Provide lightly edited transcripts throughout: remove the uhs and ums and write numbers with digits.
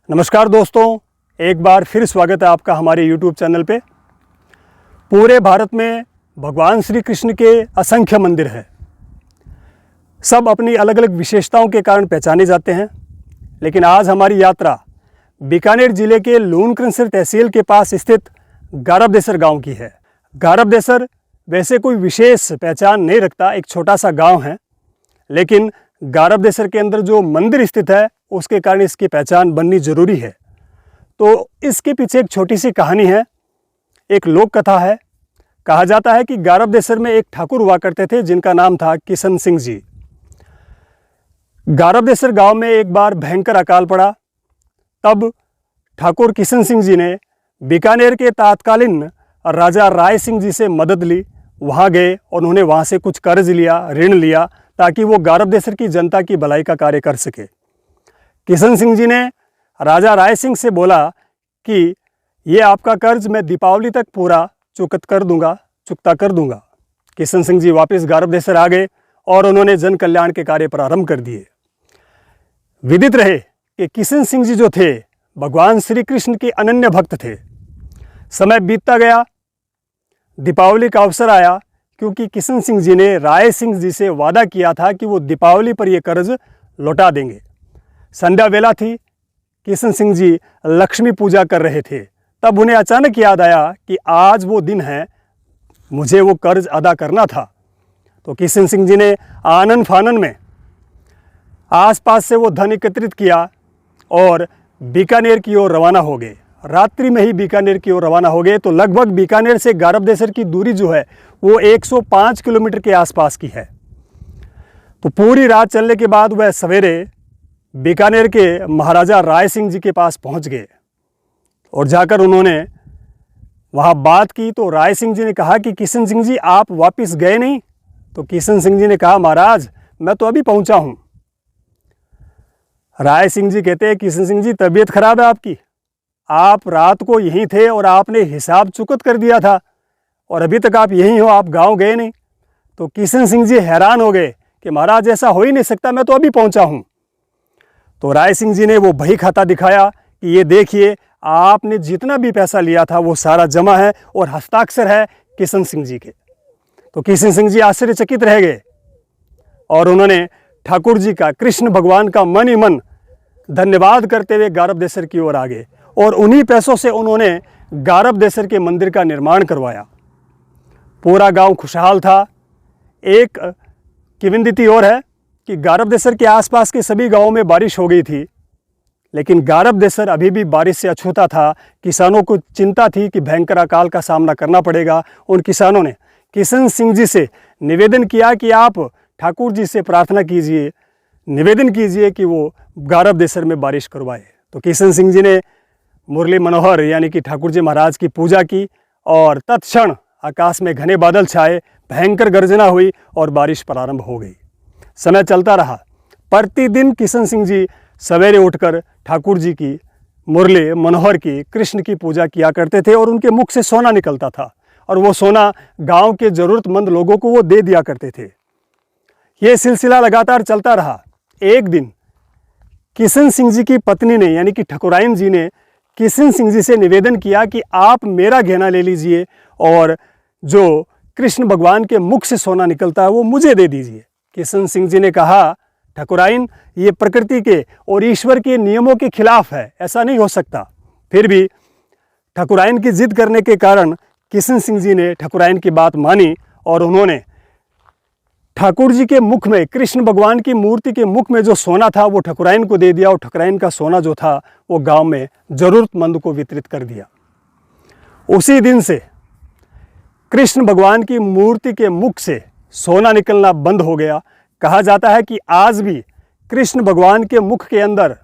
नमस्कार दोस्तों, एक बार फिर स्वागत है आपका हमारे YouTube चैनल पे। पूरे भारत में भगवान श्री कृष्ण के असंख्य मंदिर हैं। सब अपनी अलग अलग विशेषताओं के कारण पहचाने जाते हैं, लेकिन आज हमारी यात्रा बीकानेर जिले के लूणकरणसर तहसील के पास स्थित गारबदेसर गांव की है। गारबदेसर वैसे कोई विशेष पहचान नहीं रखता, एक छोटा सा गांव है, लेकिन गारबदेसर के अंदर जो मंदिर स्थित है उसके कारण इसकी पहचान बननी जरूरी है। तो इसके पीछे एक छोटी सी कहानी है, एक लोक कथा है। कहा जाता है कि गारबदेसर में एक ठाकुर हुआ करते थे जिनका नाम था किशन सिंह जी। गारबदेसर गांव में एक बार भयंकर अकाल पड़ा। तब ठाकुर किशन सिंह जी ने बीकानेर के तत्कालीन राजा राय सिंह जी से मदद ली। वहां गए और उन्होंने वहां से कुछ कर्ज लिया, ऋण लिया, ताकि वो गारबदेसर की जनता की भलाई का कार्य कर सके। किशन सिंह जी ने राजा राय सिंह से बोला कि ये आपका कर्ज मैं दीपावली तक पूरा चुकता कर दूंगा। किशन सिंह जी वापस गारबदेसर आ गए और उन्होंने जन कल्याण के कार्य प्रारंभ कर दिए। विदित रहे कि किशन सिंह जी जो थे भगवान श्री कृष्ण के अनन्य भक्त थे। समय बीतता गया, दीपावली का अवसर आया, क्योंकि किशन सिंह जी ने राय सिंह जी से वादा किया था कि वो दीपावली पर ये कर्ज लौटा देंगे। संध्या वेला थी, किशन सिंह जी लक्ष्मी पूजा कर रहे थे। तब उन्हें अचानक याद आया कि आज वो दिन है, मुझे वो कर्ज अदा करना था। तो किशन सिंह जी ने आनन फानन में आसपास से वो धन एकत्रित किया और बीकानेर की ओर रवाना हो गए। रात्रि में ही बीकानेर की ओर रवाना हो गए। तो लगभग बीकानेर से गारबदेसर की दूरी जो है वो 105 किलोमीटर के आसपास की है। तो पूरी रात चलने के बाद वह सवेरे बीकानेर के महाराजा राय सिंह जी के पास पहुंच गए और जाकर उन्होंने वहां बात की। तो राय सिंह जी ने कहा कि किशन सिंह जी आप वापस गए नहीं? तो किशन सिंह जी ने कहा महाराज मैं तो अभी पहुंचा हूं। राय सिंह जी कहते हैं किशन सिंह जी तबीयत खराब है आपकी, आप रात को यहीं थे और आपने हिसाब चुकत कर दिया था और अभी तक आप यहीं हो, आप गांव गए नहीं। तो किशन सिंह जी हैरान हो गए कि महाराज ऐसा हो ही नहीं सकता, मैं तो अभी पहुंचा हूं। तो राय सिंह जी ने वो बही खाता दिखाया कि ये देखिए आपने जितना भी पैसा लिया था वो सारा जमा है और हस्ताक्षर है किशन सिंह जी के। तो किशन सिंह जी आश्चर्यचकित रह गए और उन्होंने ठाकुर जी का, कृष्ण भगवान का मन ही मन धन्यवाद करते हुए गारबदेसर की ओर आ गए और उन्हीं पैसों से उन्होंने गारबदेसर के मंदिर का निर्माण करवाया। पूरा गांव खुशहाल था। एक किंवदंती और है कि गारबदेसर के आसपास के सभी गांवों में बारिश हो गई थी, लेकिन गारबदेसर अभी भी बारिश से अछूता था। किसानों को चिंता थी कि भयंकर अकाल का सामना करना पड़ेगा। उन किसानों ने किशन सिंह जी से निवेदन किया कि आप ठाकुर जी से प्रार्थना कीजिए, निवेदन कीजिए कि वो गारबदेसर में बारिश करवाए। तो किशन सिंह जी ने मुरली मनोहर यानी कि ठाकुर जी महाराज की पूजा की और तत्क्षण आकाश में घने बादल छाए, भयंकर गर्जना हुई और बारिश प्रारंभ हो गई। समय चलता रहा। प्रतिदिन किशन सिंह जी सवेरे उठकर ठाकुर जी की, मुरली मनोहर की, कृष्ण की पूजा किया करते थे और उनके मुख से सोना निकलता था और वो सोना गांव के ज़रूरतमंद लोगों को वो दे दिया करते थे। ये सिलसिला लगातार चलता रहा। एक दिन किशन सिंह जी की पत्नी ने यानी कि ठकुराइन जी ने किशन सिंह जी से निवेदन किया कि आप मेरा गहना ले लीजिए और जो कृष्ण भगवान के मुख से सोना निकलता है वो मुझे दे दीजिए। किशन सिंह जी ने कहा ठकुराइन ये प्रकृति के और ईश्वर के नियमों के खिलाफ है, ऐसा नहीं हो सकता। फिर भी ठकुराइन की जिद करने के कारण किशन सिंह जी ने ठकुराइन की बात मानी और उन्होंने ठाकुर जी के मुख में, कृष्ण भगवान की मूर्ति के मुख में जो सोना था वो ठकुराइन को दे दिया और ठकुराइन का सोना जो था वो गांव में जरूरतमंद को वितरित कर दिया। उसी दिन से कृष्ण भगवान की मूर्ति के मुख से सोना निकलना बंद हो गया। कहा जाता है कि आज भी कृष्ण भगवान के मुख के अंदर,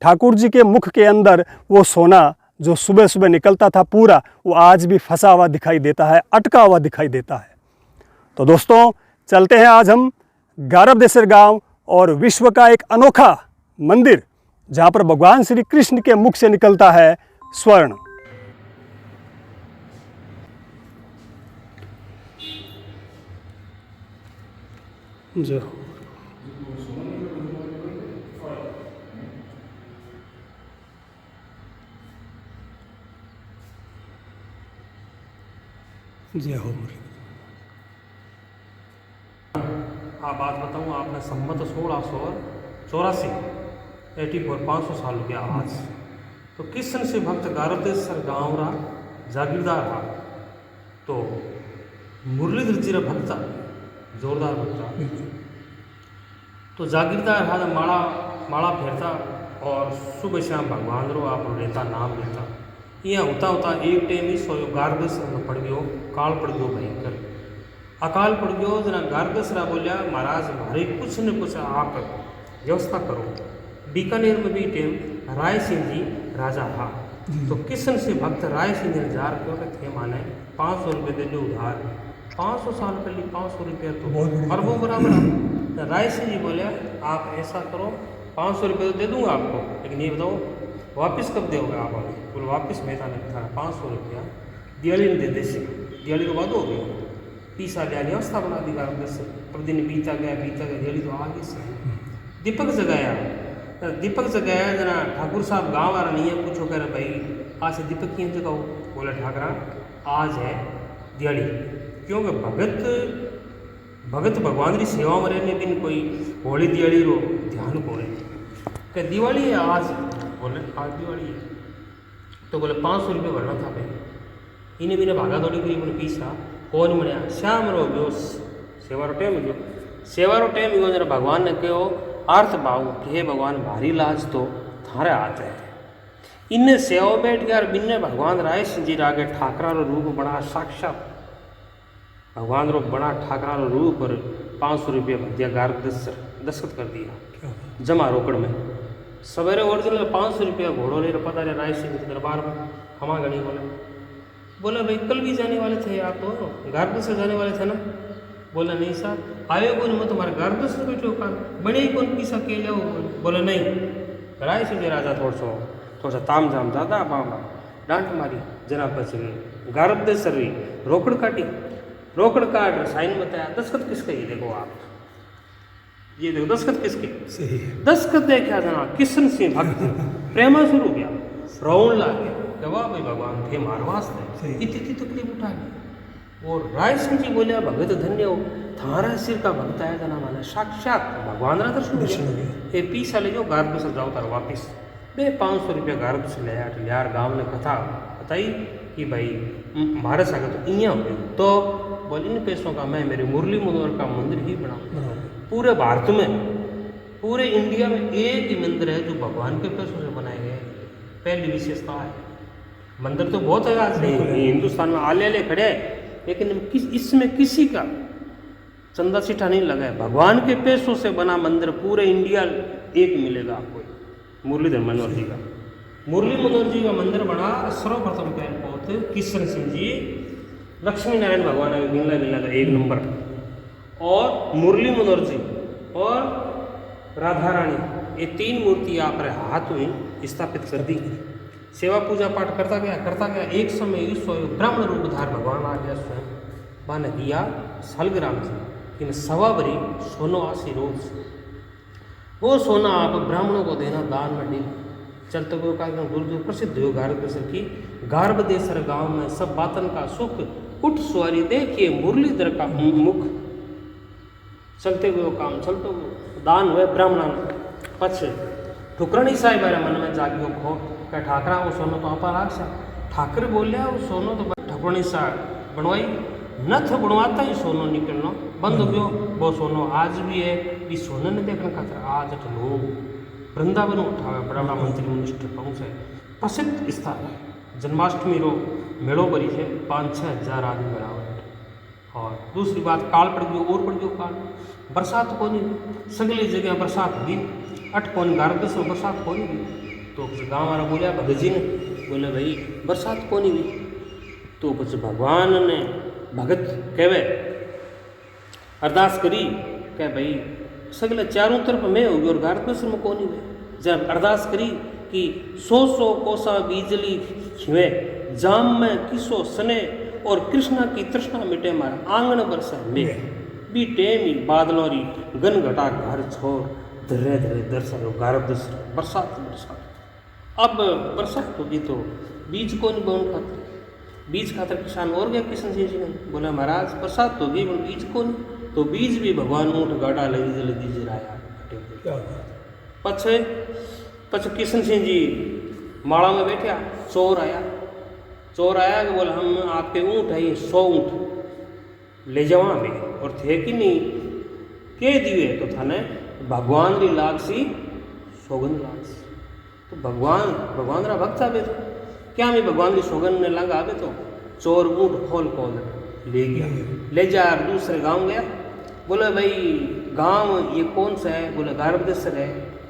ठाकुर जी के मुख के अंदर वो सोना जो सुबह सुबह निकलता था पूरा, वो आज भी फंसा हुआ दिखाई देता है, अटका हुआ दिखाई देता है। तो दोस्तों चलते हैं आज हम गारबदेसर गांव और विश्व का एक अनोखा मंदिर जहां पर भगवान श्री कृष्ण के मुख से निकलता है स्वर्ण। जय हो। हाँ, बात बताऊँ आपने सम्मत 1684 84 500 साल हो गया आज। तो किसन से भक्त गारदेसर गाँव रहा जागीरदार रहा, तो मुरलीधर जी रा भक्ता जोरदार भक्ता, तो जागीरदार रहा माला माला फेरता और सुबह शाम भगवान रो आप लेता नाम लेता। यहाँ होता होता एक टाइम ही सोयो गारदेसर में पड़ गयो, काल पड़ गयो भयंकर, अकाल पड़ गयो। जना गारदेसरा बोलिया महाराज मारे कुछ न कुछ आप व्यवस्था करो। बीकानेर में भी टाइम राय सिंह जी राजा था, तो किशन से भक्त राय सिंह ने जार क्यों थे माने 500 रुपये दे दो उधार। 500 साल पहले 500 रुपया तो अरबों बराबर है। राय सिंह जी बोले आप ऐसा करो 500 रुपये तो दे दूंगा आपको, लेकिन ये बताओ वापस कब दोगे आप? बोले वापस मेहता ने था 500 रुपया दिवाली में दे दे से, दिवाली के बाद हो गया पीसा लिया व्यवस्था बना दी गारदेसर। अब दिन बीता गया दिवाली तो आगे से दीपक जगाया, दीपक जगाया जना ठाकुर साहब गाँव वाला नहीं है, पूछो कह रहे भाई आज से दीपक की जगाओ। बोला ठाकरा आज है दिवाली, क्योंकि भगत भगवान की सेवा में रहने दिन कोई होली दिवाली रो ध्यान को क्या दिवाली है आज? बोले आज दिवाली है। तो बोले 500 रुपये भरना था भाई। इन्हें बिना भागा दौड़ी करी मैंने पीसा कौन मनिया श्याम रो गयो सेवा रो टाइम गयो, सेवा रो टाइम गयो। जरा भगवान ने कहो अर्थ भाव कि हे भगवान भारी लाज तो थारे हाथ है। इन्हें सेवा बैठ गया और बिन्ने भगवान राय सिंह जी आगे ठाकरा रो रूप बना, साक्षात भगवान रो बना ठाकरा रो रूप और 500 रुपये भर दिया गारदेसर, दस्तखत कर दिया जमा रोकड़ में। सवेरे ओरिजिनल 500 रुपया घोड़ो ले पता रहे राय सिंह के दरबार में। हमा गणी बोला भाई कल भी जाने वाले थे आप, तो गारदेसर जाने वाले थे ना? बोला नहीं साहब आयो कौन, मैं तुम्हारे गारदेसर बैठो का बड़े ही कौन पीसा के जाओ? बोला नहीं राय सिंह राजा थोड़ा सा ताम झाम ज़्यादा बाबा डांट मारी जना बच गए। गारदेसर भी रोकड़ काटी, रोकड़ काट साइन बताया, दस्तखत किसका? ये देखो आप, ये देखो दस्तखत किसके? सही है। दस्तखत देखा जना किशन सिंह भक्त प्रेमा शुरू गया, रोन ला गया, जवाब भाई भगवान थे मारवास थे इतनी तकलीफ उठा ली। और राय सिंह जी बोलिया भगत धन्य हो, थारा सिर का भक्त आया जना माना साक्षात भगवान रा दर्शन हो गया। ये पीसा ले जाओ गारदेसर जाओ तार वापिस बे 500 रुपया गारदेसर ले आया। यार गाँव ने कथा बताई कि भाई हमारे सागर तो इं हो, तो बोल इन पैसों का मैं मेरे मुरली मनोहर का मंदिर ही बनाऊँ। पूरे भारत में पूरे इंडिया में एक ही मंदिर है जो भगवान के पैसों से बनाए गए, पहली विशेषता है। मंदिर तो बहुत है आज हिंदुस्तान में आले खड़े हैं, लेकिन इसमें किसी का चंदा सीठा नहीं लगा है। भगवान के पैसों से बना मंदिर पूरे इंडिया एक मिलेगा आपको, मुरलीधर मनोहर जी का। मुरली मनोहर जी का मंदिर बना सर्वप्रथम पहल किशन सिंह जी, लक्ष्मी नारायण भगवान मिलना था 1 नंबर, और मुरली मनोहर जी और राधा रानी, ये 3 मूर्ति आप हाथ में स्थापित कर दी। सेवा पूजा पाठ करता गया। एक समय इस ब्राह्मण रूपधार भगवान आ गया स्वयं बाने दिया सालग्राम से इन 1.25 भरी सोनो आसी रोज। वो सोना आप ब्राह्मणों को देना दान में डी चलते हुए कार्यक्रम गुरुदेव प्रसिद्ध हो गारदेसर की। गारदेसर गांव में सब बातन का सुख, उठ सवारी देखिए मुरलीधर का मुख, चलते हुए काम चलते हुए दान हुए ब्राह्मण पछ ठुकरणी साहिब मन में जागियो खो क्या ठाकरा वो सोनो तो आपा राख सा। ठाकर बोलिया वो सोनो तो ठकुरणी सा बनवाई नथ बनवाता ही सोनो निकलना बंद हो गयो। वो सोनो आज भी है, भी सोने ने देखने खातर आज लोग वृंदावन उठावे, बड़ा बड़ा मंत्री मिनिस्टर पहुँचे। प्रसिद्ध स्थान है, जन्माष्टमी रो मेड़ो बरी है, 5-6 हज़ार आदमी बराबर। और दूसरी बात काल पड़ गयो और पड़ गयो काल, बरसात को नहीं सगली जगह बरसात हुई, अट कौन गारदेसर में बरसात को नहीं हुई। तो गाँव वाला बोलिया भगत जी ने बोले भाई बरसात को नहीं हुई। तो कुछ भगवान ने भगत कहवे अरदास करी कह भाई सगले चारों तरफ में हो गई और गारदेसर में कौन हुए। जब अरदास करी कि 100 कोसा बिजली खिवे जाम में किसो सने और कृष्णा की तृष्णा मिटे मारा आंगन बरसा में बी टेमी बादलों री गन घटा घर छोड़ धरे धरे दर्शन गारदेसर बरसात। अब बरसात होगी तो बीज कौन बोन खाते, बीज खातर किसान और गया किशन सिंह जी ने। बोला महाराज प्रसाद तो भी बीज को नहीं, तो बीज भी भगवान ऊँट गाड़ा लगी दीजिए राया। पछ किशन सिंह जी माड़ा में बैठा, चोर आया कि बोला हम आपके ऊँट है ये 100 ऊँट ले जावा भी, और थे कि नहीं के दिए तो थाने भगवान री लागसी सौगंध लागसी। तो भगवान रा भक्त आवे तो क्या मैं भगवान की सौगंध ने लगा आवे तो चोर ऊँट खोल ले गया, ले जा दूसरे गांव गया। बोले भाई गांव ये कौन सा है? बोले गारबदेसर है।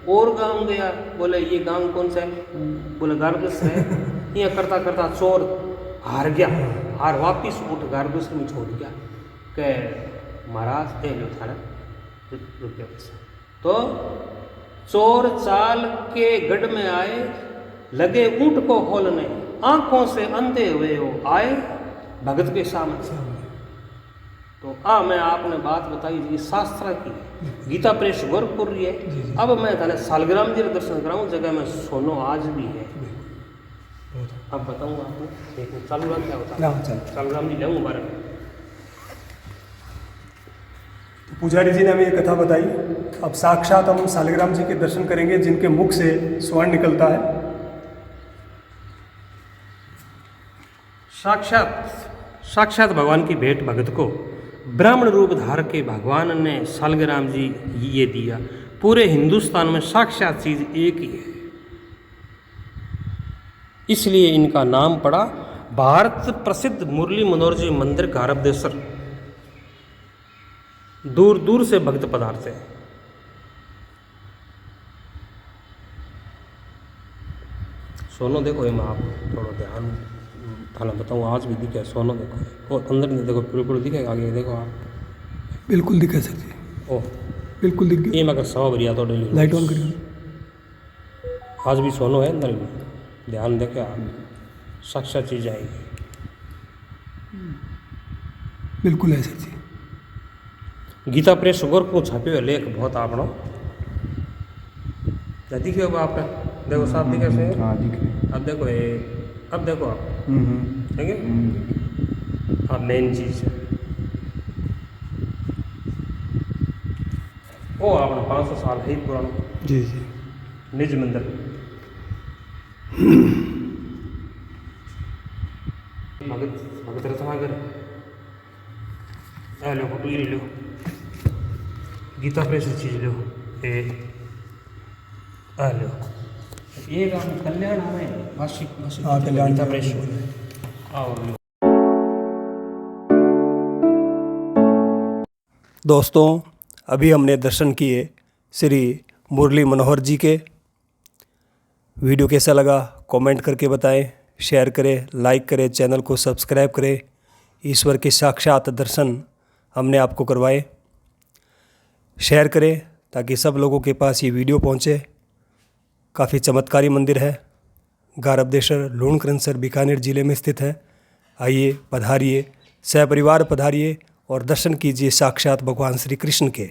और गांव गया, बोले ये गांव कौन सा है? बोले गारबदेसर है। ये करता करता चोर हार गया, हार वापिस ऊँट गारबदेसर में छोड़ गया के महाराज ए लो थारा रुपया पैसा। तो चोर चाल के गढ़ में आए, लगे ऊँट को खोलने, आंखों से अंधे हुए हो आए भगत के सामने। तो मैं आपने बात बताई जी शास्त्र की, गीता प्रेस गोरखपुर रही है। अब मैं थाने सालग्राम जी दर्शन कराऊँ, जगह में सोनो आज भी है। अब बताऊँगा आपको एक सालग्राम क्या होता है। सालग्राम जी जाऊँ बारे में। तो पुजारी जी ने हमें ये कथा बताई। अब साक्षात हम सालग्राम जी के दर्शन करेंगे, जिनके मुख से स्वर्ण निकलता है। साक्षात भगवान की भेंट भगत को ब्राह्मण रूप धार के भगवान ने सालग्राम जी ये दिया। पूरे हिंदुस्तान में साक्षात चीज एक ही है, इसलिए इनका नाम पड़ा भारत प्रसिद्ध मुरली मनोहर जी मंदिर गारबदेसर। दूर दूर से भक्त पधारते हैं। सोनो देखो ये आप थोड़ा ध्यान थाना बताऊँ, आज भी दिखे सोनो देखो, और अंदर नहीं देखो पूरे दिखेगा, आगे देखो आप बिल्कुल दिखे सर जी। ओह बिल्कुल दिख गया। ये मगर सवा बढ़िया तो डेली लाइट ऑन करिए। आज भी सोनो है अंदर भी, ध्यान देखे आप साक्षात चीज आएगी। बिल्कुल है सर जी। गीता प्रेस गोरखपुर छापे हुए लेख बहुत आपनो दिखे होगा आपने, देखो साफ दिखे से। हाँ दिख रहे। अब देखो ये, अब देखो आप ठीक है। अब मेन चीज वो आपने 500 साल है ही पुराना जी जी निज मंदिर। भगत रत्नागर लो फोटो ये लो, गीता प्रेस चीज लो, लो ये काम कल्याण हमें वार्षिक हाँ, कल्याण गीता प्रेस और लो। दोस्तों, अभी हमने दर्शन किए श्री मुरली मनोहर जी के। वीडियो कैसा लगा कमेंट करके बताएं, शेयर करें, लाइक करें, चैनल को सब्सक्राइब करें। ईश्वर के साक्षात दर्शन हमने आपको करवाए। शेयर करें ताकि सब लोगों के पास ये वीडियो पहुंचे। काफ़ी चमत्कारी मंदिर है। गारबदेसर लूणकरनसर बीकानेर ज़िले में स्थित है। आइए, पधारिए, सहपरिवार पधारिए और दर्शन कीजिए साक्षात भगवान श्री कृष्ण के।